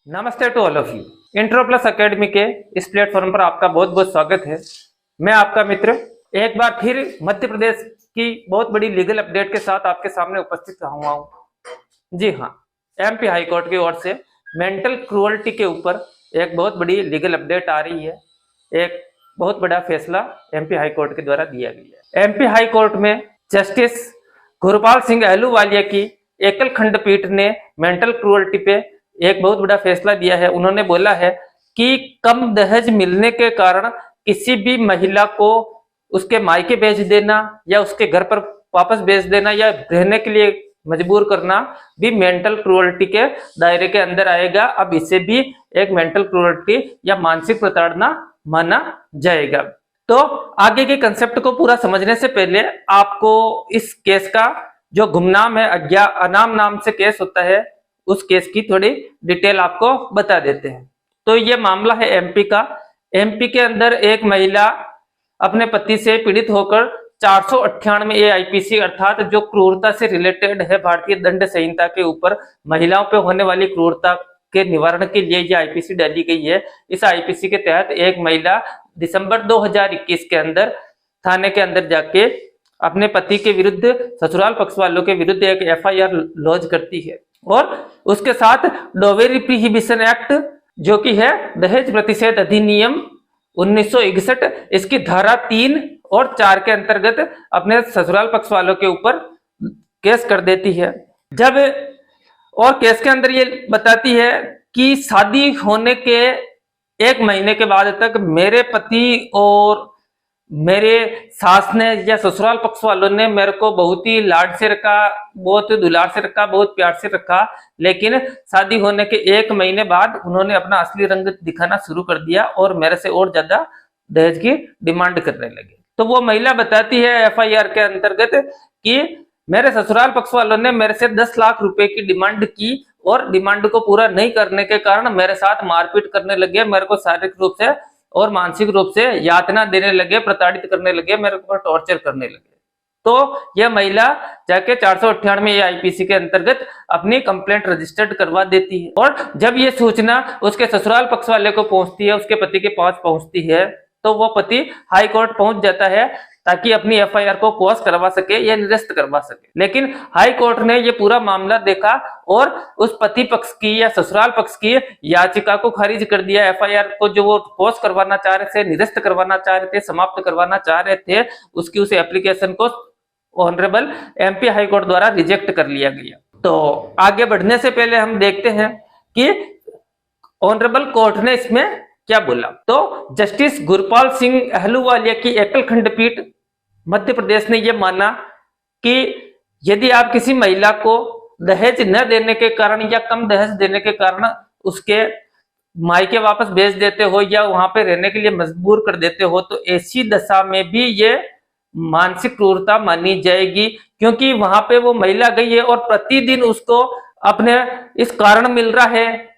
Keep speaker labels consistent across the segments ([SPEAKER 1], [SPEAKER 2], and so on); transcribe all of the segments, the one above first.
[SPEAKER 1] नमस्ते to all of you. Intro Plus Academy के इस प्लेटफॉर्म पर आपका बहुत बहुत स्वागत है। मैं आपका मित्र एक बार फिर मध्य प्रदेश की बहुत बड़ी लीगल अपडेट के साथ आपके सामने उपस्थित हुआ हूँ। जी हाँ, एमपी हाई कोर्ट की ओर से मेंटल क्रूअल्टी के ऊपर एक बहुत बड़ी लीगल अपडेट आ रही है। एक बहुत बड़ा फैसला एमपी हाई कोर्ट के द्वारा दिया गया है। एमपी हाई कोर्ट में जस्टिस गुरपाल सिंह अहलूवालिया की एकल खंडपीठ ने मेंटल क्रूअल्टी पे एक बहुत बड़ा फैसला दिया है। उन्होंने बोला है कि कम दहेज मिलने के कारण किसी भी महिला को उसके मायके भेज देना या उसके घर पर वापस भेज देना या रहने के लिए मजबूर करना भी मेंटल क्रूअल्टी के दायरे के अंदर आएगा। अब इसे भी एक मेंटल क्रूअल्टी या मानसिक प्रताड़ना माना जाएगा। तो आगे के कंसेप्ट को पूरा समझने से पहले आपको इस केस का जो गुमनाम है, अनाम नाम से केस होता है, उस केस की थोड़ी डिटेल आपको बता देते हैं। तो ये मामला है एमपी का। एमपी के अंदर एक महिला अपने पति से पीड़ित होकर 498 ए आईपीसी अर्थात जो क्रूरता से रिलेटेड है, भारतीय दंड संहिता के ऊपर महिलाओं पे होने वाली क्रूरता के निवारण के लिए ये आईपीसी डाली गई है। इस आईपीसी के तहत एक महिला दिसंबर 2021 के अंदर थाने के अंदर जाके अपने पति के विरुद्ध, ससुराल पक्ष वालों के विरुद्ध एक एफआईआर लॉन्च करती है और उसके साथ डोवेरी प्रोहिबिशन एक्ट जो कि है दहेज प्रतिषेध अधिनियम 1961, इसकी धारा 3 और 4 के अंतर्गत अपने ससुराल पक्ष वालों के ऊपर केस कर देती है। जब और केस के अंदर ये बताती है कि शादी होने के 1 महीने के बाद तक मेरे पति और मेरे सास ने या ससुराल पक्ष वालों ने मेरे को बहुत ही लाड से रखा, बहुत दुलार से रखा, बहुत प्यार से रखा, लेकिन शादी होने के 1 महीने बाद उन्होंने अपना असली रंग दिखाना शुरू कर दिया और मेरे से और ज्यादा दहेज की डिमांड करने लगे। तो वो महिला बताती है एफआईआर के अंतर्गत कि मेरे ससुराल पक्ष वालों ने मेरे से 10 लाख रुपए की डिमांड की और डिमांड को पूरा नहीं करने के कारण मेरे साथ मारपीट करने लगे, मेरे को शारीरिक रूप से और मानसिक रूप से यातना देने लगे, प्रताड़ित करने लगे, मेरे ऊपर टॉर्चर करने लगे। तो यह महिला जाके 498 आईपीसी के अंतर्गत अपनी कंप्लेंट रजिस्टर्ड करवा देती है और जब ये सूचना उसके ससुराल पक्ष वाले को पहुंचती है, उसके पति के पास पहुंचती है, तो वो पति हाई कोर्ट पहुंच जाता है ताकि अपनी एफआईआर को क्लोज करवा सके या निरस्त करवा सके। लेकिन हाई कोर्ट ने ये पूरा मामला देखा और उस पति पक्ष की या ससुराल पक्ष की याचिका को खारिज कर दिया। एफआईआर को जो वो क्लोज करवाना चाह रहे थे, निरस्त करवाना चाह रहे थे, समाप्त करवाना चाह रहे थे, उसकी उस एप्लीकेशन को ऑनरेबल एमपी हाई कोर्ट द्वारा रिजेक्ट कर लिया गया। तो आगे बढ़ने से पहले हम देखते हैं कि ऑनरेबल कोर्ट ने इसमें क्या बोला। तो जस्टिस गुरपाल सिंह अहलूवालिया की एकल खंडपीठ मध्य प्रदेश ने यह माना कि यदि आप किसी महिला को दहेज न देने के कारण या कम दहेज देने के कारण उसके मायके वापस भेज देते हो या वहां पे रहने के लिए मजबूर कर देते हो, तो ऐसी दशा में भी ये मानसिक क्रूरता मानी जाएगी, क्योंकि वहां पे वो महिला गई है और प्रतिदिन उसको अपने इस कारण मिल रहा है,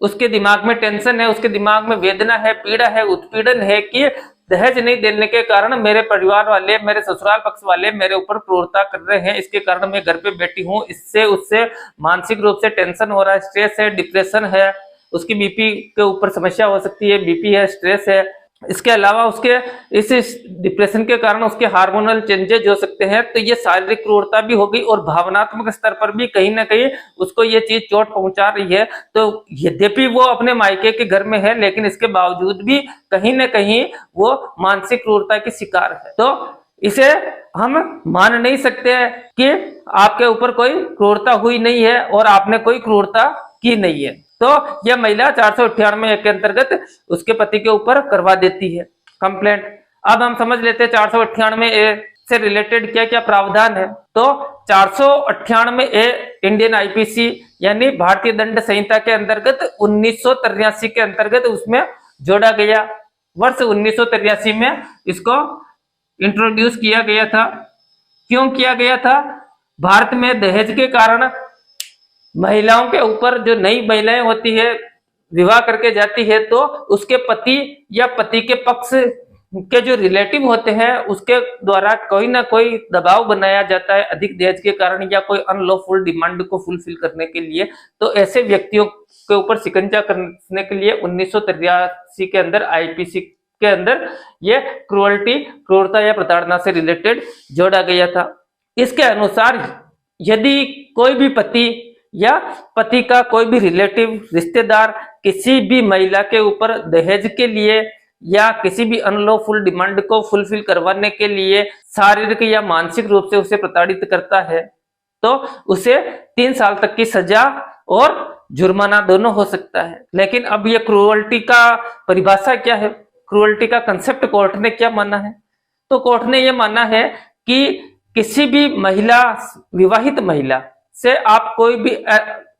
[SPEAKER 1] उसके दिमाग में टेंशन है, उसके दिमाग में वेदना है, पीड़ा है, उत्पीड़न है कि दहेज नहीं देने के कारण मेरे परिवार वाले, मेरे ससुराल पक्ष वाले मेरे ऊपर क्रूरता कर रहे हैं, इसके कारण मैं घर पे बैठी हूँ, इससे उससे मानसिक रूप से टेंशन हो रहा है, स्ट्रेस है, डिप्रेशन है, उसकी बीपी के ऊपर समस्या हो सकती है, बीपी है, स्ट्रेस है। इसके अलावा उसके इस डिप्रेशन के कारण उसके हार्मोनल चेंजेज हो सकते हैं। तो ये शारीरिक क्रूरता भी होगी और भावनात्मक स्तर पर भी कहीं ना कहीं उसको ये चीज चोट पहुंचा रही है। तो यद्यपि वो अपने मायके के घर में है, लेकिन इसके बावजूद भी कहीं ना कहीं वो मानसिक क्रूरता की शिकार है। तो इसे हम मान नहीं सकते कि आपके ऊपर कोई क्रूरता हुई नहीं है और आपने कोई क्रूरता की नहीं है। तो यह महिला 498 के अंतर्गत उसके पति के ऊपर करवा देती है कंप्लेंट। अब हम समझ लेते हैं 498 ए से रिलेटेड क्या क्या प्रावधान है। तो 498 ए इंडियन आईपीसी यानी भारतीय दंड संहिता के अंतर्गत 1983 के अंतर्गत उसमें जोड़ा गया। वर्ष 1983 में इसको इंट्रोड्यूस किया गया था। क्यों किया गया था? भारत में दहेज के कारण महिलाओं के ऊपर, जो नई महिलाएं होती है विवाह करके जाती है, तो उसके पति या पति के पक्ष के जो रिलेटिव होते हैं उसके द्वारा कोई ना कोई दबाव बनाया जाता है अधिक दहेज के कारण या कोई अनलॉफुल डिमांड को फुलफिल करने के लिए, तो ऐसे व्यक्तियों के ऊपर शिकंजा करने के लिए 1983 के अंदर आईपीसी के अंदर ये क्रूरता या प्रताड़ना से रिलेटेड जोड़ा गया था। इसके अनुसार यदि कोई भी पति या पति का कोई भी रिलेटिव रिश्तेदार किसी भी महिला के ऊपर दहेज के लिए या किसी भी अनलॉफुल डिमांड को फुलफिल करवाने के लिए शारीरिक या मानसिक रूप से उसे प्रताड़ित करता है तो उसे 3 साल तक की सजा और जुर्माना दोनों हो सकता है। लेकिन अब ये क्रूअल्टी का परिभाषा क्या है, क्रूअल्टी का कंसेप्ट कोर्ट ने क्या माना है? तो कोर्ट ने ये माना है कि किसी भी महिला, विवाहित महिला से आप कोई भी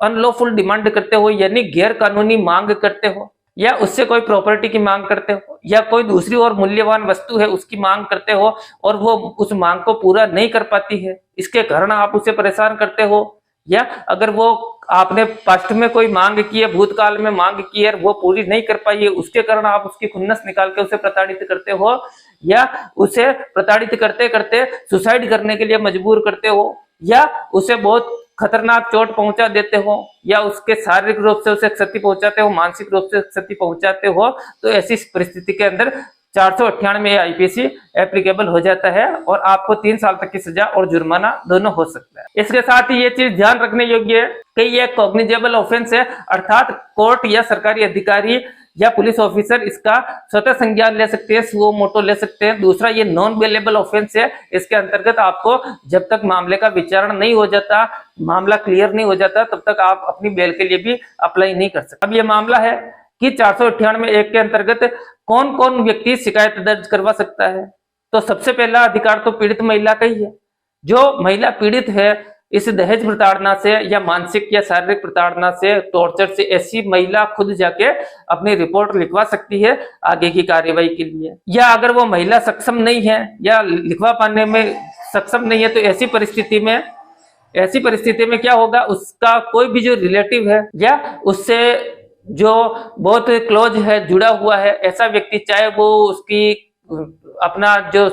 [SPEAKER 1] अनलॉफुल डिमांड करते हो यानी गैर कानूनी मांग करते हो या उससे कोई प्रॉपर्टी की मांग करते हो या कोई दूसरी और मूल्यवान वस्तु है उसकी मांग करते हो और वो उस मांग को पूरा नहीं कर पाती है, इसके कारण आप उसे परेशान करते हो, या अगर वो आपने पास्ट में कोई मांग की है, भूतकाल में मांग की है, वो पूरी नहीं कर पाई है, उसके कारण आप उसकी खुन्नस निकाल के उसे प्रताड़ित करते हो या उसे प्रताड़ित करते करते सुसाइड करने के लिए मजबूर करते हो या उसे बहुत खतरनाक चोट पहुंचा देते हो या उसके शारीरिक रूप से उसे क्षति पहुंचाते हो, मानसिक रूप से क्षति पहुंचाते हो, तो ऐसी परिस्थिति के अंदर 498 आईपीसी एप्लीकेबल हो जाता है और आपको 3 साल तक की सजा और जुर्माना दोनों हो सकता है। इसके साथ ही ये चीज ध्यान रखने योग्य है कि ये कॉग्निजेबल ऑफेंस है, अर्थात कोर्ट या सरकारी अधिकारी या पुलिस ऑफिसर इसका स्वतः संज्ञान ले सकते हैं, सुओ मोटो ले सकते हैं। दूसरा, ये नॉन बेलेबल ऑफेंस है, इसके अंतर्गत आपको जब तक मामले का विचारण नहीं हो जाता, मामला क्लियर नहीं हो जाता, तब तक आप अपनी बेल के लिए भी अप्लाई नहीं कर सकते। अब ये मामला है कि 498(1) के अंतर्गत कौन कौन व्यक्ति शिकायत दर्ज करवा सकता है। तो सबसे पहला अधिकार तो पीड़ित महिला का ही है। जो महिला पीड़ित है इस दहेज प्रताड़ना से या मानसिक या शारीरिक प्रताड़ना से, टॉर्चर से, ऐसी महिला खुद जाके अपनी रिपोर्ट लिखवा सकती है आगे की कार्यवाही के लिए। या अगर वो महिला सक्षम नहीं है या लिखवा पाने में सक्षम नहीं है तो ऐसी परिस्थिति में क्या होगा, उसका कोई भी जो रिलेटिव है या उससे जो बहुत क्लोज है, जुड़ा हुआ है, ऐसा व्यक्ति, चाहे वो उसकी अपना जो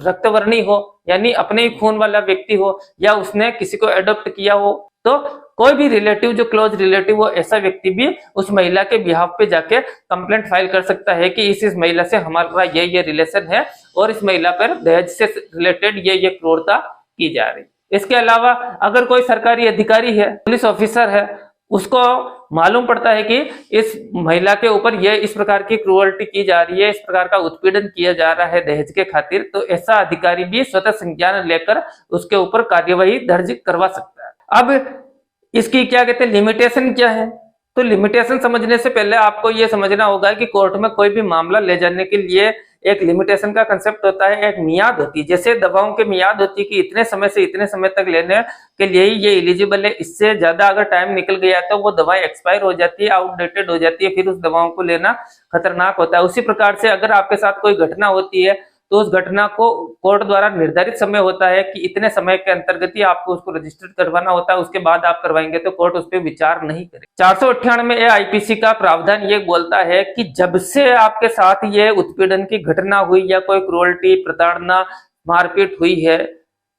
[SPEAKER 1] रक्तवर्णी हो यानी अपने ही खून वाला व्यक्ति हो या उसने किसी को एडॉप्ट किया हो, तो कोई भी रिलेटिव जो क्लोज रिलेटिव हो, ऐसा व्यक्ति भी उस महिला के बिहाफ पे जाके कंप्लेंट फाइल कर सकता है कि इस महिला से हमारा ये रिलेशन है और इस महिला पर दहेज से रिलेटेड ये क्रूरता की जा रही। इसके अलावा अगर कोई सरकारी अधिकारी है, पुलिस ऑफिसर है, उसको मालूम पड़ता है कि इस महिला के ऊपर ये इस प्रकार की क्रूअल्टी की जा रही है, इस प्रकार का उत्पीड़न किया जा रहा है दहेज के खातिर, तो ऐसा अधिकारी भी स्वतः संज्ञान लेकर उसके ऊपर कार्यवाही दर्ज करवा सकता है। अब इसकी क्या कहते हैं, लिमिटेशन क्या है? तो लिमिटेशन समझने से पहले आपको ये समझना होगा कि कोर्ट में कोई भी मामला ले जाने के लिए एक लिमिटेशन का कंसेप्ट होता है, एक मियाद होती है। जैसे दवाओं की मियाद होती है कि इतने समय से इतने समय तक लेने के लिए ही ये एलिजिबल है, इससे ज्यादा अगर टाइम निकल गया तो वो दवाएं एक्सपायर हो जाती है, आउटडेटेड हो जाती है, फिर उस दवाओं को लेना खतरनाक होता है। उसी प्रकार से अगर आपके साथ कोई घटना होती है तो उस घटना को कोर्ट द्वारा निर्धारित समय होता है कि इतने समय के अंतर्गत ही आपको उसको रजिस्टर्ड करवाना होता है, उसके बाद आप करवाएंगे तो कोर्ट उस पर विचार नहीं करे। 498 आईपीसी का प्रावधान ये बोलता है कि जब से आपके साथ ये उत्पीड़न की घटना हुई या कोई क्रूअल्टी, प्रताड़ना, मारपीट हुई है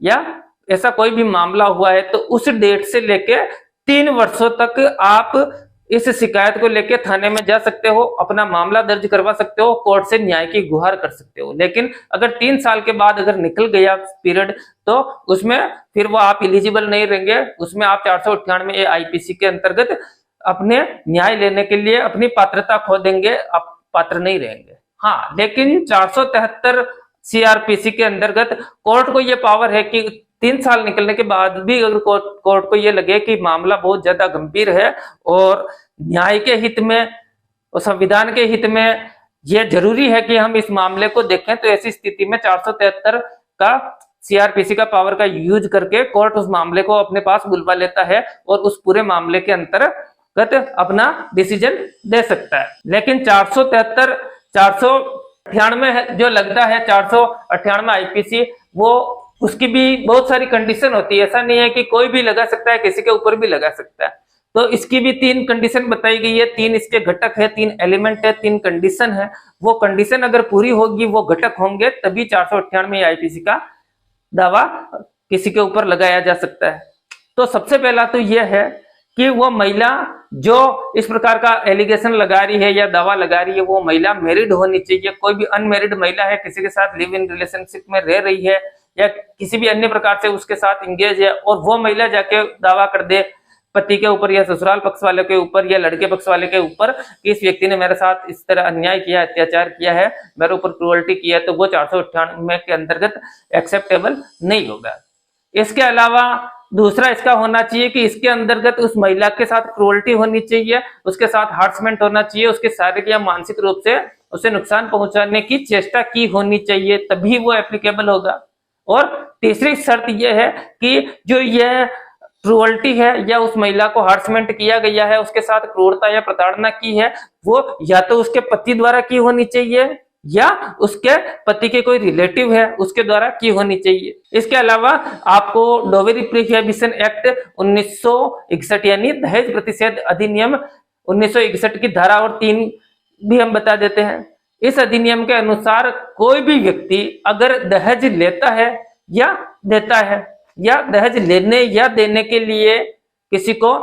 [SPEAKER 1] या ऐसा कोई भी मामला हुआ है, तो उस डेट से लेके 3 वर्षों तक आप इस शिकायत को लेके थाने में जा सकते हो, अपना मामला दर्ज करवा सकते हो, कोर्ट से न्याय की गुहार कर सकते हो। लेकिन अगर 3 साल के बाद अगर निकल गया पीरियड तो उसमें फिर वो आप एलिजिबल नहीं रहेंगे, उसमें आप 498 आईपीसी के अंतर्गत अपने न्याय लेने के लिए अपनी पात्रता खो देंगे, आप पात्र नहीं रहेंगे। हाँ, लेकिन 473 सीआरपीसी के अंतर्गत कोर्ट को ये पावर है कि 3 साल निकलने के बाद भी अगर कोर्ट को ये लगे कि मामला बहुत ज्यादा गंभीर है और न्याय के हित में और संविधान के हित में ये जरूरी है कि हम इस मामले को देखें, तो ऐसी स्थिति में 473 का सीआरपीसी का पावर का यूज करके कोर्ट उस मामले को अपने पास बुलवा लेता है और उस पूरे मामले के अंतर्गत अपना डिसीजन दे सकता है। लेकिन 498 जो लगता है 498 आईपीसी, वो उसकी भी बहुत सारी कंडीशन होती है। ऐसा नहीं है कि कोई भी लगा सकता है, किसी के ऊपर भी लगा सकता है। तो इसकी भी 3 कंडीशन बताई गई है, 3 इसके घटक है, 3 एलिमेंट है, 3 कंडीशन है। वो कंडीशन अगर पूरी होगी, वो घटक होंगे, तभी 498 आईपीसी का दावा किसी के ऊपर लगाया जा सकता है। तो सबसे पहला तो यह है कि वो महिला जो इस प्रकार का एलिगेशन लगा रही है या दावा लगा रही है, वो महिला मैरिड होनी चाहिए। कोई भी अनमैरिड महिला है, किसी के साथ लिव इन रिलेशनशिप में रह रही है या किसी भी अन्य प्रकार से उसके साथ इंगेज है, और वो महिला जाके दावा कर दे पति के ऊपर या ससुराल पक्ष वाले के ऊपर या लड़के पक्ष वाले के ऊपर कि इस व्यक्ति ने मेरे साथ इस तरह अन्याय किया, अत्याचार किया है, मेरे ऊपर क्रूअल्टी किया, तो वो 498 के अंतर्गत एक्सेप्टेबल नहीं होगा। इसके अलावा दूसरा इसका होना चाहिए कि इसके अंतर्गत उस महिला के साथ क्रूअल्टी होनी चाहिए, उसके साथ हार्समेंट होना चाहिए, उसके शारीरिक या मानसिक रूप से उसे नुकसान पहुंचाने की चेष्टा की होनी चाहिए, तभी वो एप्लीकेबल होगा। और तीसरी शर्त यह है कि जो यह क्रूअल्टी है या उस महिला को हार्समेंट किया गया है, उसके साथ क्रूरता या प्रताड़ना की है, वो या तो उसके पति द्वारा की होनी चाहिए या उसके पति के कोई रिलेटिव है उसके द्वारा की होनी चाहिए। इसके अलावा आपको डोवेरी प्रोहिबिशन एक्ट 1961 यानी दहेज प्रतिषेध अधिनियम 1961 की धारा और 3 भी हम बता देते हैं। इस अधिनियम के अनुसार कोई भी व्यक्ति अगर दहेज लेता है या देता है या दहेज लेने या देने के लिए किसी को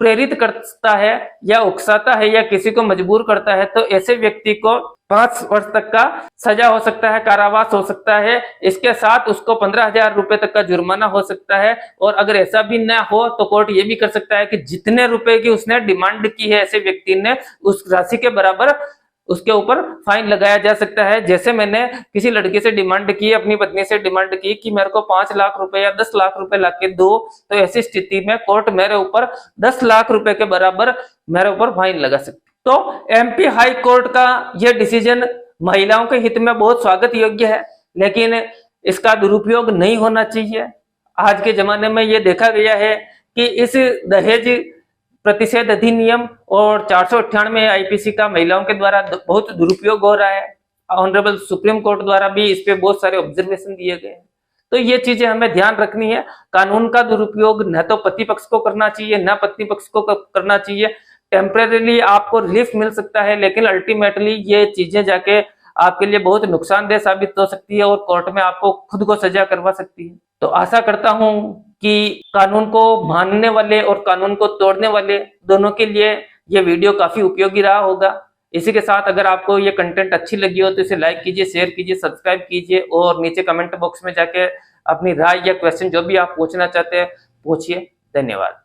[SPEAKER 1] प्रेरित करता है या उकसाता है या किसी को मजबूर करता है, तो ऐसे व्यक्ति को 5 वर्ष तक का सजा हो सकता है, कारावास हो सकता है। इसके साथ उसको 15,000 रुपए तक का जुर्माना हो सकता है। और अगर ऐसा भी ना हो तो कोर्ट ये भी कर सकता है कि जितने रुपए की उसने डिमांड की है ऐसे व्यक्ति ने, उस राशि के बराबर उसके ऊपर फाइन लगाया जा सकता है। जैसे मैंने किसी लड़की से डिमांड की, अपनी पत्नी से डिमांड की कि मेरे को 5 लाख रुपए या 10 लाख रुपए लाके दो, तो ऐसी स्थिति में कोर्ट मेरे ऊपर 10 लाख रुपए के बराबर मेरे ऊपर फाइन लगा सकती। तो एमपी हाई कोर्ट का यह डिसीजन महिलाओं के हित में बहुत स्वागत योग्य है, लेकिन इसका दुरुपयोग नहीं होना चाहिए। आज के जमाने में यह देखा गया है कि इस दहेज प्रतिषेध अधिनियम और 498 आईपीसी का महिलाओं के द्वारा बहुत दुरुपयोग हो रहा है। ऑनरेबल सुप्रीम कोर्ट द्वारा भी इस पे बहुत सारे ऑब्जर्वेशन दिए गए हैं। तो ये चीजें हमें ध्यान रखनी है। कानून का दुरुपयोग न तो पति पक्ष को करना चाहिए न पत्नी पक्ष को करना चाहिए। टेम्परेरीली आपको रिलीफ मिल सकता है, लेकिन अल्टीमेटली ये चीजें जाके आपके लिए बहुत नुकसानदेह साबित हो सकती है और कोर्ट में आपको खुद को सजा करवा सकती है। तो आशा करता हूं कि कानून को मानने वाले और कानून को तोड़ने वाले दोनों के लिए ये वीडियो काफी उपयोगी रहा होगा। इसी के साथ अगर आपको ये कंटेंट अच्छी लगी हो तो इसे लाइक कीजिए, शेयर कीजिए, सब्सक्राइब कीजिए और नीचे कमेंट बॉक्स में जाके अपनी राय या क्वेश्चन जो भी आप पूछना चाहते हैं पूछिए। धन्यवाद।